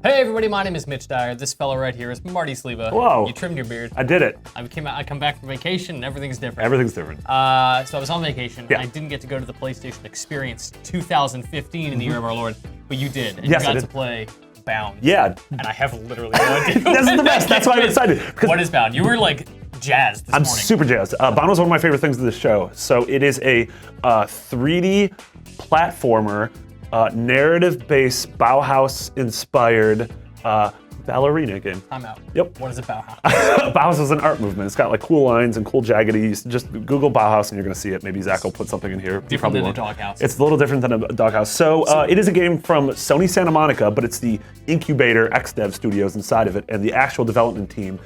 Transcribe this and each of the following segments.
Hey everybody, my name is Mitch Dyer. This fellow right here is Marty Sleva. Whoa. You trimmed your beard. I did it. I come back from vacation and everything's different. Everything's different. So I was on vacation. Yeah. I didn't get to go to the PlayStation Experience 2015 in the year of our Lord, but you did. And Yes, you I got did. to play Bound. Yeah. And I have literally no idea. This is the best. That's why I'm excited. What is Bound? You were like jazzed this I'm morning. super jazzed. Bound was one of my favorite things of the show. So it is a 3D platformer, narrative-based, Bauhaus-inspired ballerina game. I'm out. Yep. What is it Bauhaus? Bauhaus is an art movement. It's got like cool lines and cool jaggedies. Just Google Bauhaus and you're gonna see it. Maybe Zach will put something in here. Different than a doghouse. It's a little different than a doghouse. So it is a game from Sony Santa Monica, but it's the incubator XDev studios inside of it, and the actual development team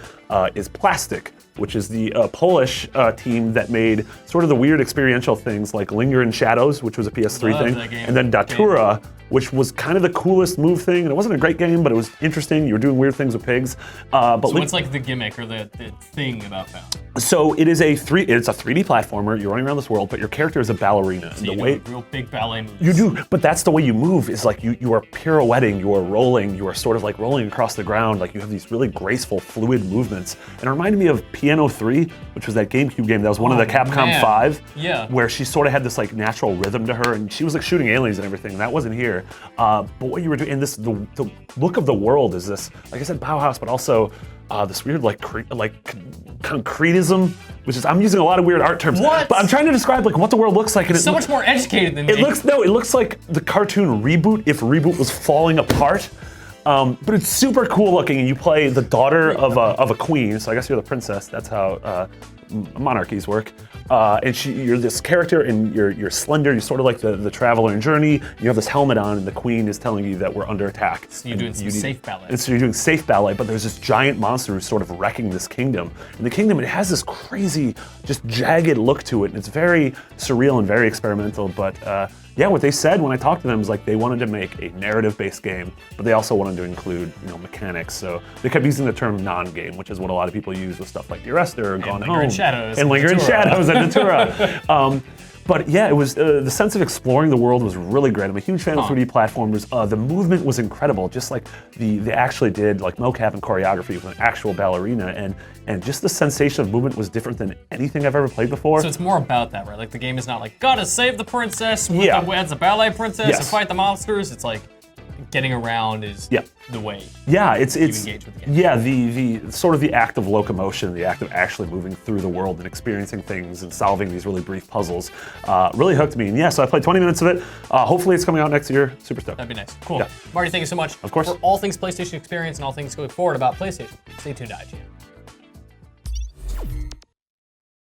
is Plastic, which is the Polish team that made sort of the weird experiential things like Linger in Shadows, which was a PS3 Love thing, that game. and then Datura, which was kind of the coolest move thing, and it wasn't a great game, but it was interesting. You were doing weird things with pigs. So what's like the gimmick or the thing about Bound? So it's a 3D platformer. You're running around this world, but your character is a ballerina. So you do real big ballet moves. You do, but that's the way you move. Is like you are pirouetting, you are rolling, you are sort of like rolling across the ground. Like you have these really graceful, fluid movements. And it reminded me of Piano 3, which was that GameCube game that was one of the Capcom man. 5. Yeah. Where she sort of had this like natural rhythm to her, and she was like shooting aliens and everything. And that wasn't here. But what you were doing, and the look of the world is this, like I said, Bauhaus, but also this weird like concretism, which is, I'm using a lot of weird art terms. What? But I'm trying to describe like what the world looks like. And So much more educated than me. it looks like the cartoon Reboot if Reboot was falling apart. But it's super cool looking, and you play the daughter of a queen, so I guess you're the princess. That's how monarchies work. And you're this character, and you're slender. You're sort of like the traveler in Journey. You have this helmet on, and the queen is telling you that we're under attack. So you're doing some safe ballet. And so you're doing safe ballet, but there's this giant monster who's sort of wrecking this kingdom. And the kingdom, it has this crazy, just jagged look to it, and it's very surreal and very experimental. But yeah, what they said when I talked to them is like they wanted to make a narrative-based game, but they also wanted to include, mechanics. So they kept using the term non-game, which is what a lot of people use with stuff like Dear Esther or Gone Home. Linger in Shadows. And Linger in Shadows and Datura. But yeah, it was the sense of exploring the world was really great. I'm a huge fan of 3D platformers. The movement was incredible. Just like they actually did like mocap and choreography with an actual ballerina, and just the sensation of movement was different than anything I've ever played before. So it's more about that, right? Like the game is not like, gotta save the princess as a ballet princess and fight the monsters. It's like getting around is the way. Yeah, it's engage with the game. Yeah, the sort of the act of locomotion, the act of actually moving through the world and experiencing things and solving these really brief puzzles really hooked me. And yeah, so I played 20 minutes of it. Hopefully it's coming out next year. Super stoked. That'd be nice. Cool. Yeah. Marty, thank you so much. Of course. For all things PlayStation Experience and all things going forward about PlayStation, stay tuned to IGN.